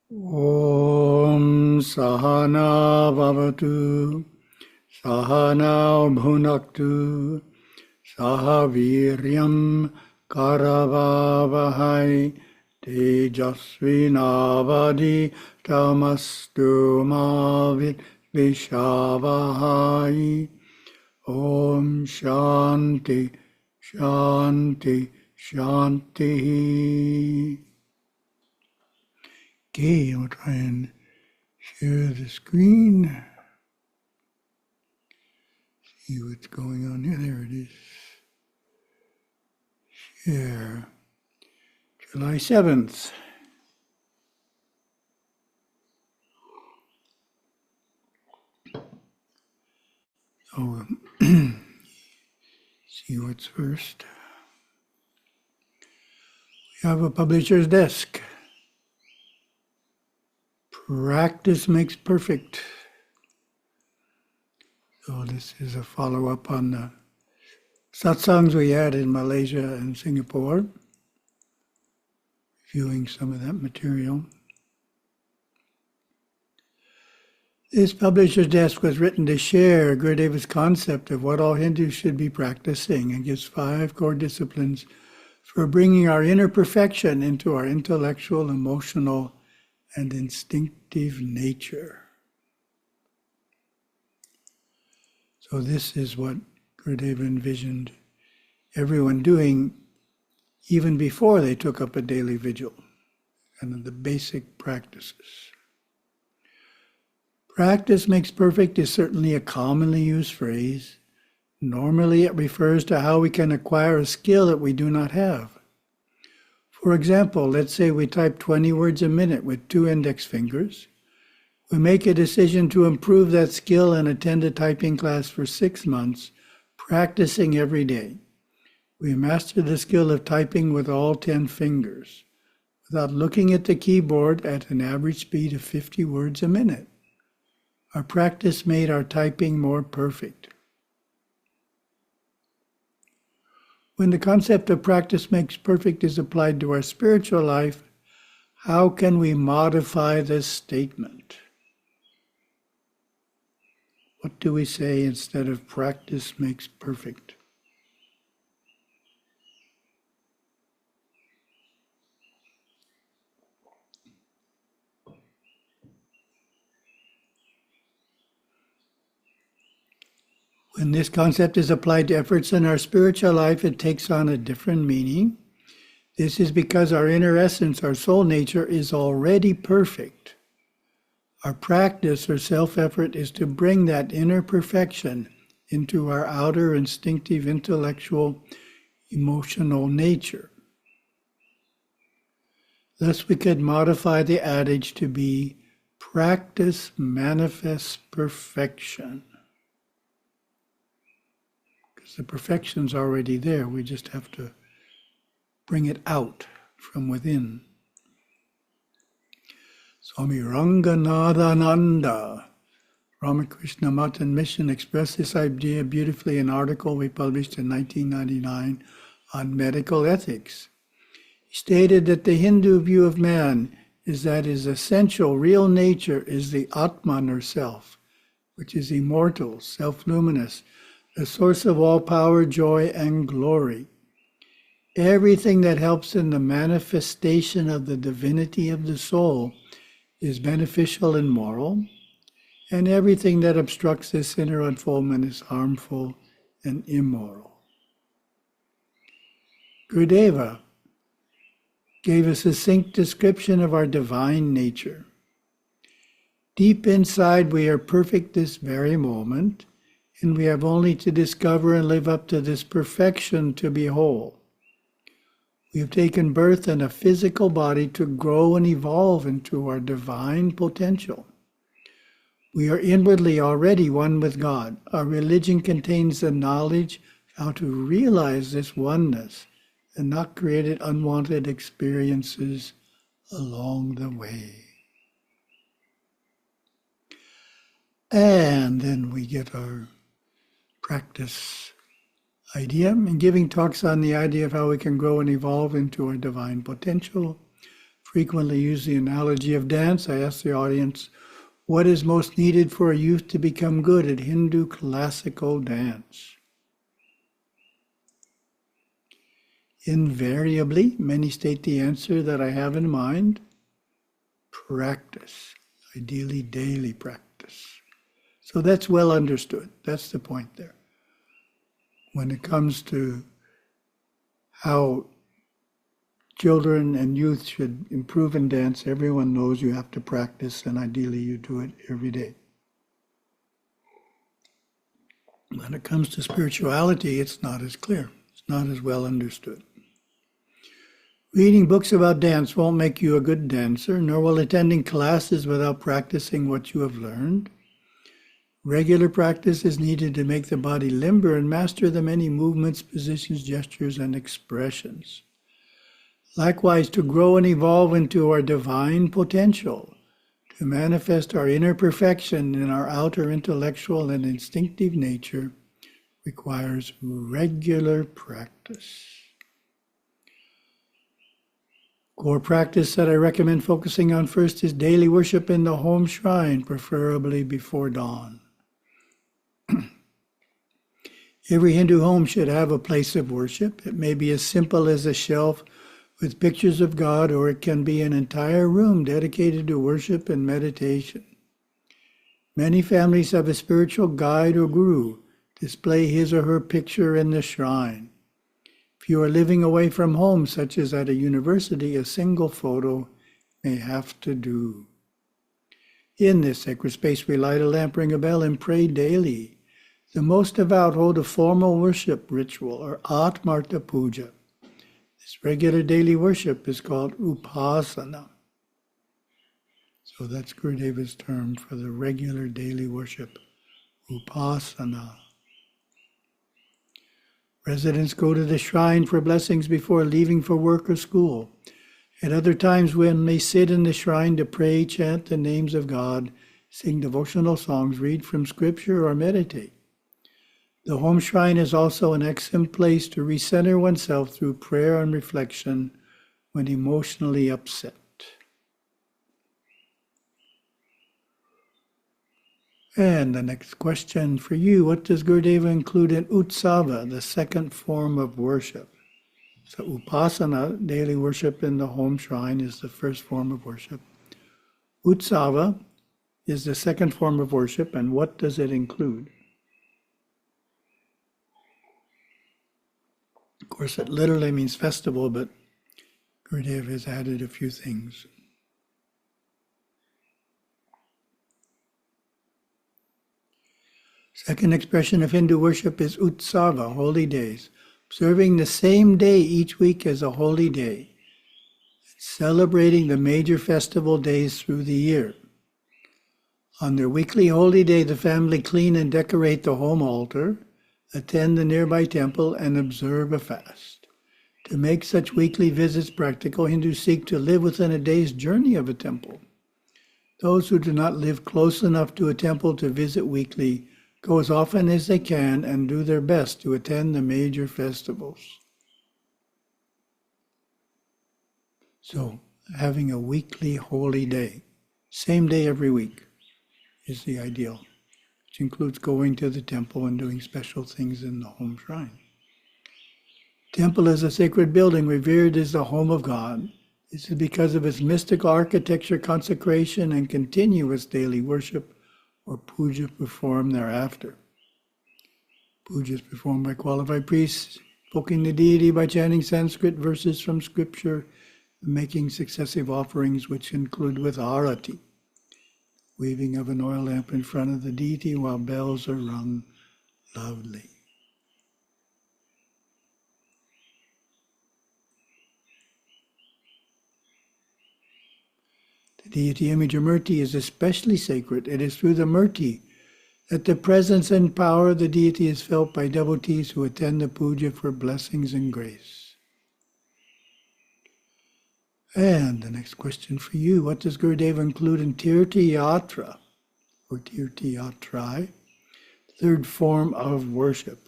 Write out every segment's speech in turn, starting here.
Om Sahana Bhavatu Sahana Bhunaktu Sahaviryam Karavavahai Tejasvinavadi Tamastu Mavit Vishavahai. Om Shanti Shanti Shanti. Okay, we'll try and share the screen. See what's going on here. There it is. Share. July 7th. So, see what's first. We have a publisher's desk. Practice makes perfect. So this is a follow-up on the satsangs we had in Malaysia and Singapore, reviewing some of that material. This publisher's desk was written to share Gurudeva's concept of what all Hindus should be practicing and gives 5 core disciplines for bringing our inner perfection into our intellectual, emotional, and instinctive nature. So this is what Gurudeva envisioned everyone doing even before they took up a daily vigil, and the basic practices. Practice makes perfect is certainly a commonly used phrase. Normally it refers to how we can acquire a skill that we do not have. For example, let's say we type 20 words a minute with 2 index fingers. We make a decision to improve that skill and attend a typing class for 6 months, practicing every day. We master the skill of typing with all 10 fingers, without looking at the keyboard at an average speed of 50 words a minute. Our practice made our typing more perfect. When the concept of practice makes perfect is applied to our spiritual life, how can we modify this statement? What do we say instead of practice makes perfect? When this concept is applied to efforts in our spiritual life, it takes on a different meaning. This is because our inner essence, our soul nature, is already perfect. Our practice or self-effort is to bring that inner perfection into our outer instinctive, intellectual, emotional nature. Thus, we could modify the adage to be, practice manifests perfection. Because the perfection's already there, we just have to bring it out from within. Swami Ranganathananda, Ramakrishna Math and Mission, expressed this idea beautifully in an article we published in 1999 on medical ethics. He stated that the Hindu view of man is that his essential, real nature is the Atman or self, which is immortal, self-luminous, the source of all power, joy, and glory. Everything that helps in the manifestation of the divinity of the soul is beneficial and moral, and everything that obstructs this inner unfoldment is harmful and immoral. Gurudeva gave a succinct description of our divine nature. Deep inside, we are perfect this very moment, and we have only to discover and live up to this perfection to be whole. We have taken birth in a physical body to grow and evolve into our divine potential. We are inwardly already one with God. Our religion contains the knowledge how to realize this oneness and not create unwanted experiences along the way. And then we get our practice idea, and giving talks on the idea of how we can grow and evolve into our divine potential. For frequently use the analogy of dance. I ask the audience, what is most needed for a youth to become good at Hindu classical dance? Invariably, many state the answer that I have in mind: practice, ideally daily practice. So that's well understood. That's the point there. When it comes to how children and youth should improve in dance, everyone knows you have to practice, and ideally you do it every day. When it comes to spirituality, it's not as clear. It's not as well understood. Reading books about dance won't make you a good dancer, nor will attending classes without practicing what you have learned. Regular practice is needed to make the body limber and master the many movements, positions, gestures, and expressions. Likewise, to grow and evolve into our divine potential, to manifest our inner perfection in our outer intellectual and instinctive nature, requires regular practice. Core practice that I recommend focusing on first is daily worship in the home shrine, preferably before dawn. Every Hindu home should have a place of worship. It may be as simple as a shelf with pictures of God, or it can be an entire room dedicated to worship and meditation. Many families have a spiritual guide or guru display his or her picture in the shrine. If you are living away from home, such as at a university, a single photo may have to do. In this sacred space, we light a lamp, ring a bell, and pray daily. The most devout hold a formal worship ritual, or Atmartha Puja. This regular daily worship is called Upasana. So that's Gurudeva's term for the regular daily worship, Upasana. Residents go to the shrine for blessings before leaving for work or school. At other times, when they sit in the shrine to pray, chant the names of God, sing devotional songs, read from scripture, or meditate. The home shrine is also an excellent place to recenter oneself through prayer and reflection when emotionally upset. And the next question for you, what does Gurudeva include in Ursava, the second form of worship? So Upasana, daily worship in the home shrine, is the first form of worship. Ursava is the second form of worship, and what does it include? Of course, it literally means festival, but Gurudeva has added a few things. Second expression of Hindu worship is Ursava, holy days, observing the same day each week as a holy day, celebrating the major festival days through the year. On their weekly holy day, the family clean and decorate the home altar, attend the nearby temple, and observe a fast. To make such weekly visits practical, Hindus seek to live within a day's journey of a temple. Those who do not live close enough to a temple to visit weekly go as often as they can and do their best to attend the major festivals. So, having a weekly holy day, same day every week, is the ideal, which includes going to the temple and doing special things in the home shrine. Temple is a sacred building revered as the home of God. This is because of its mystical architecture, consecration, and continuous daily worship or puja performed thereafter. Puja is performed by qualified priests, invoking the deity by chanting Sanskrit verses from scripture, and making successive offerings which conclude with arati, waving of an oil lamp in front of the deity while bells are rung loudly. The deity image or murti is especially sacred. It is through the murti that the presence and power of the deity is felt by devotees who attend the puja for blessings and grace. And the next question for you, what does Gurudeva include in Thirthayatra, or Thirthayatra, third form of worship?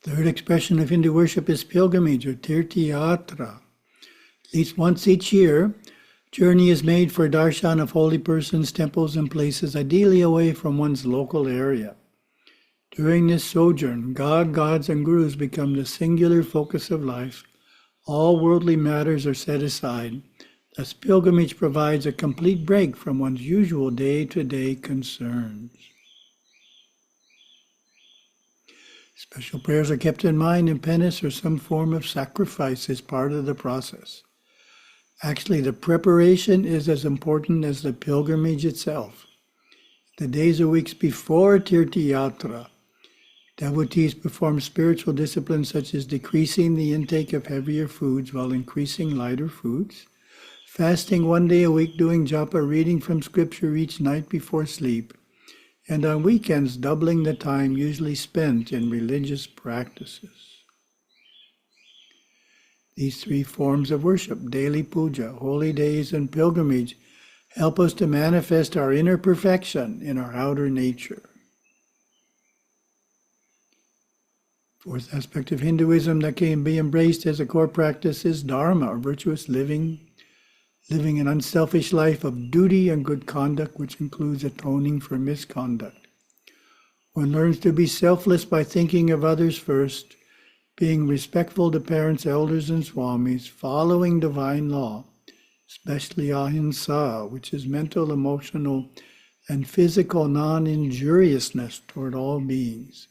Third expression of Hindu worship is pilgrimage or Tirthayatra. At least once each year, journey is made for darshan of holy persons, temples, and places, ideally away from one's local area. During this sojourn, God, gods, and gurus become the singular focus of life. All worldly matters are set aside. Thus, pilgrimage provides a complete break from one's usual day-to-day concerns. Special prayers are kept in mind, and penance or some form of sacrifice is part of the process. Actually, the preparation is as important as the pilgrimage itself. The days or weeks before Tirthayatra, devotees perform spiritual disciplines such as decreasing the intake of heavier foods while increasing lighter foods, fasting 1 day a week, doing japa, reading from scripture each night before sleep, and on weekends doubling the time usually spent in religious practices. These three forms of worship, daily puja, holy days, and pilgrimage, help us to manifest our inner perfection in our outer nature. Fourth aspect of Hinduism that can be embraced as a core practice is Dharma, or virtuous living an unselfish life of duty and good conduct, which includes atoning for misconduct. One learns to be selfless by thinking of others first, being respectful to parents, elders, and swamis, following divine law, especially ahimsa, which is mental, emotional, and physical non-injuriousness toward all beings.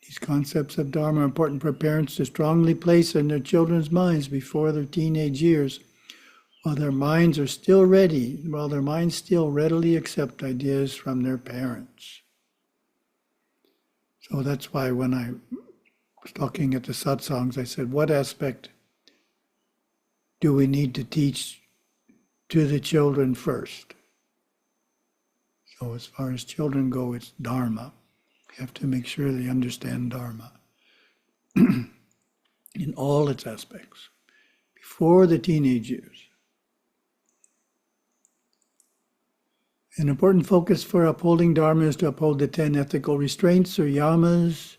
These concepts of Dharma are important for parents to strongly place in their children's minds before their teenage years, while their minds still readily accept ideas from their parents. So that's why when I was talking at the Satsangs, I said, what aspect do we need to teach to the children first? So as far as children go, it's Dharma. We have to make sure they understand Dharma in all its aspects before the teenage years. An important focus for upholding Dharma is to uphold the 10 ethical restraints or yamas.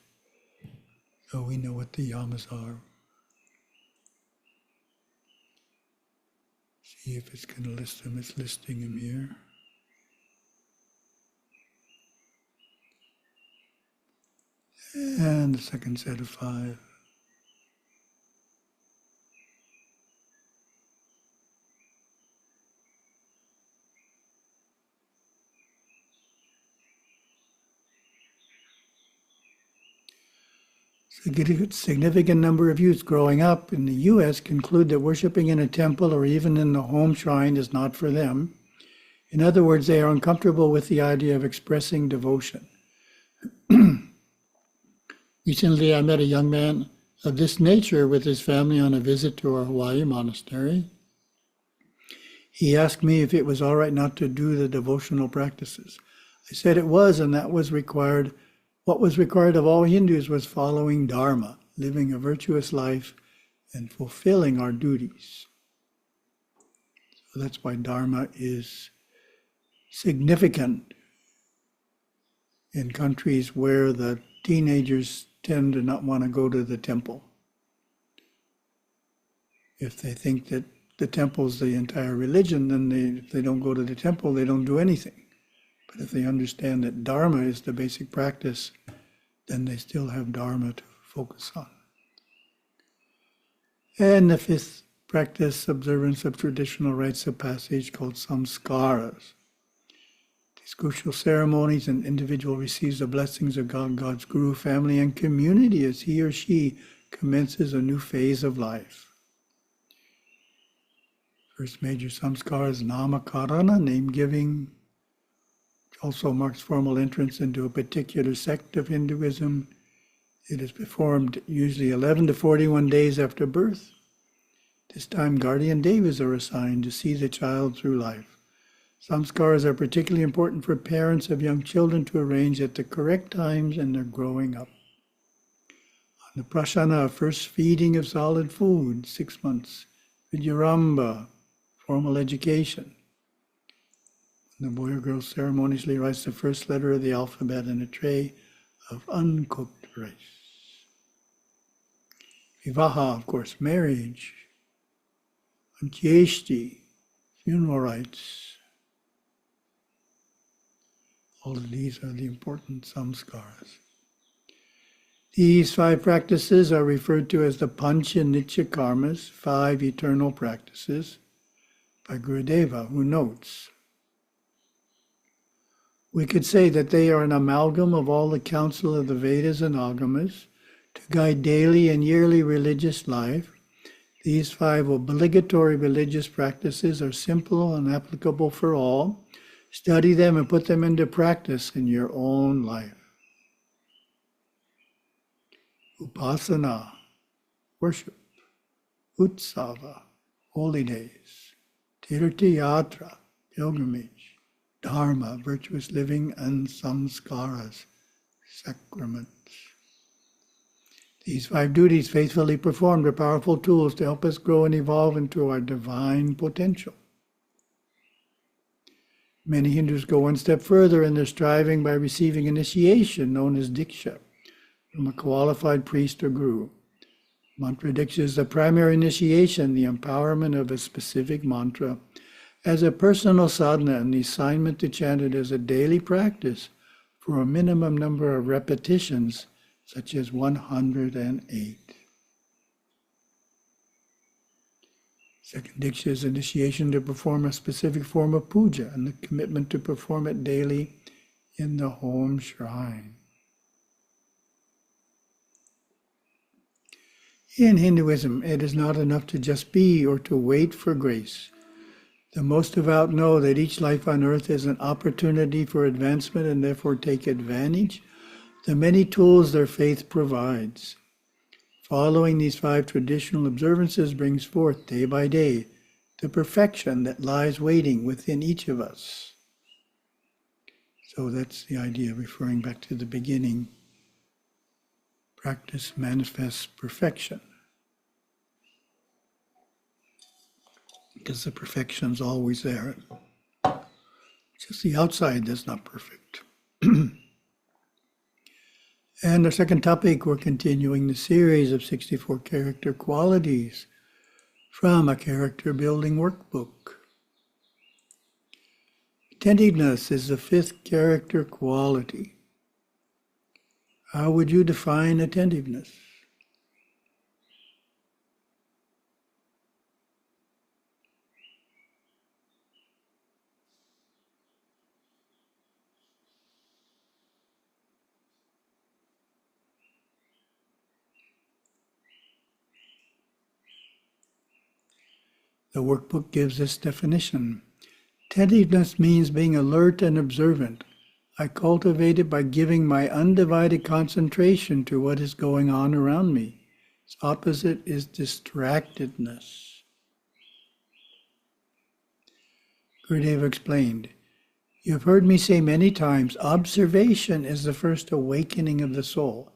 So we know what the yamas are. See if it's going to list them. It's listing them here. And the second set of 5. A significant number of youth growing up in the U.S. conclude that worshiping in a temple or even in the home shrine is not for them. In other words, they are uncomfortable with the idea of expressing devotion. Recently, I met a young man of this nature with his family on a visit to our Hawaii monastery. He asked me if it was all right not to do the devotional practices. I said it was, and that was required. What was required of all Hindus was following Dharma, living a virtuous life, and fulfilling our duties. So that's why Dharma is significant in countries where the teenagers tend to not want to go to the temple. If they think that the temple's the entire religion, then if they don't go to the temple, they don't do anything. But if they understand that Dharma is the basic practice, then they still have Dharma to focus on. And the fifth practice, observance of traditional rites of passage called samskaras. These crucial ceremonies, an individual receives the blessings of God, God's guru, family, and community as he or she commences a new phase of life. First major samskara is namakarana, name-giving, which also marks formal entrance into a particular sect of Hinduism. It is performed usually 11 to 41 days after birth. This time, guardian devas are assigned to see the child through life. Samskaras are particularly important for parents of young children to arrange at the correct times in their growing up. On the prasana, first feeding of solid food, 6 months. Vidyaramba, formal education. The boy or girl ceremoniously writes the first letter of the alphabet in a tray of uncooked rice. Vivaha, of course, marriage. Antyeshti, funeral rites. All of these are the important samskaras. These 5 practices are referred to as the Pancha Nitya karmas, 5 eternal practices, by Gurudeva, who notes, we could say that they are an amalgam of all the counsel of the Vedas and Agamas to guide daily and yearly religious life. These 5 obligatory religious practices are simple and applicable for all. Study them and put them into practice in your own life. Upasana, worship. Ursava, holy days. Thirthayatra, pilgrimage. Dharma, virtuous living, and samskaras, sacraments. These 5 duties faithfully performed are powerful tools to help us grow and evolve into our divine potential. Many Hindus go one step further in their striving by receiving initiation, known as Diksha, from a qualified priest or guru. Mantra Diksha is the primary initiation, the empowerment of a specific mantra, as a personal sadhana and the assignment to chant it as a daily practice for a minimum number of repetitions, such as 108. Second Diksha is initiation to perform a specific form of puja and the commitment to perform it daily in the home shrine. In Hinduism, it is not enough to just be or to wait for grace. The most devout know that each life on earth is an opportunity for advancement and therefore take advantage of the many tools their faith provides. Following these 5 traditional observances brings forth day by day the perfection that lies waiting within each of us. So that's the idea, referring back to the beginning. Practice manifests perfection. Because the perfection's always there. Just the outside that's not perfect. And our second topic, we're continuing the series of 64 character qualities from a character building workbook. Attentiveness is the 5th character quality. How would you define attentiveness? The workbook gives this definition. Attentiveness means being alert and observant. I cultivate it by giving my undivided concentration to what is going on around me. Its opposite is distractedness. Gurudeva explained, you have heard me say many times, observation is the first awakening of the soul.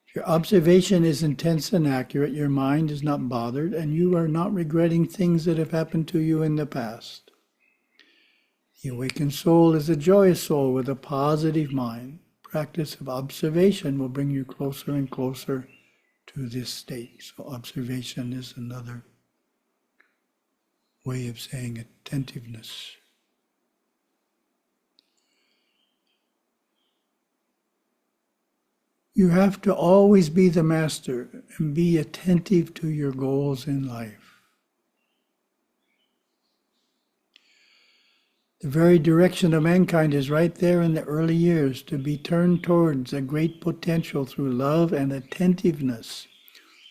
If your observation is intense and accurate, your mind is not bothered, and you are not regretting things that have happened to you in the past. The awakened soul is a joyous soul with a positive mind. Practice of observation will bring you closer and closer to this state. So observation is another way of saying attentiveness. You have to always be the master and be attentive to your goals in life. The very direction of mankind is right there in the early years, to be turned towards a great potential through love and attentiveness,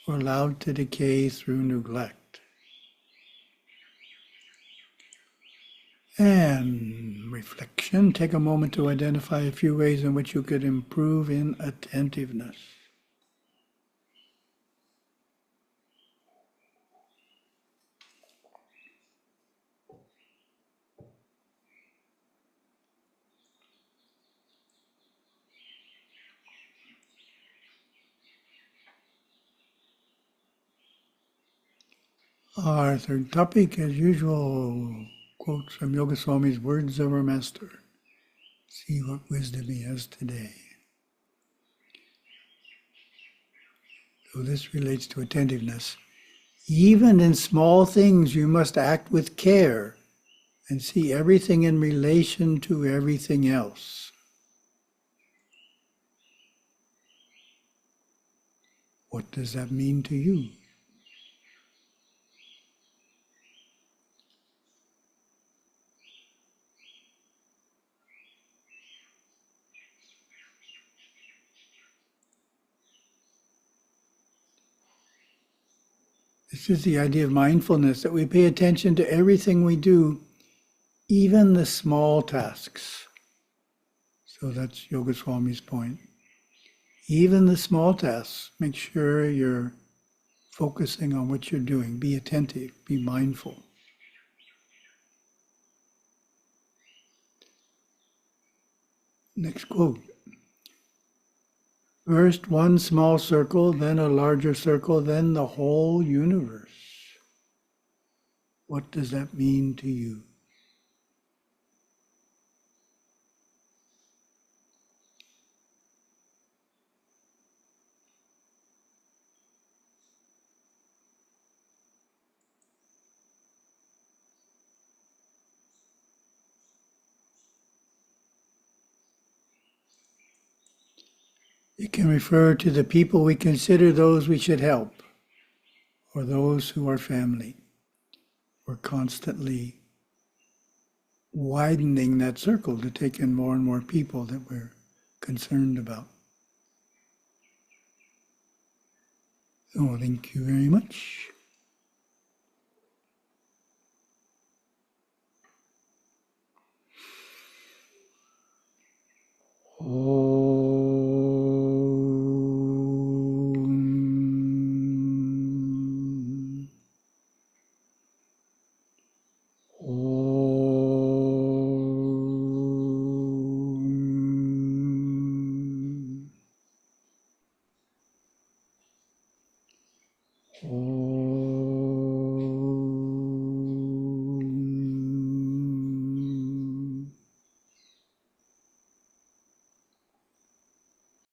or allowed to decay through neglect. And reflection, take a moment to identify a few ways in which you could improve in attentiveness. Our third topic, as usual, quotes from Yoga Swami's Words of our Master. See what wisdom he has today. So this relates to attentiveness. Even in small things, you must act with care and see everything in relation to everything else. What does that mean to you? This is the idea of mindfulness, that we pay attention to everything we do, even the small tasks. So that's Yoga Swami's point. Even the small tasks, make sure you're focusing on what you're doing. Be attentive, be mindful. Next quote. First one small circle, then a larger circle, then the whole universe. What does that mean to you? It can refer to the people we consider those we should help, or those who are family. We're constantly widening that circle to take in more and more people that we're concerned about. So thank you very much. Oh.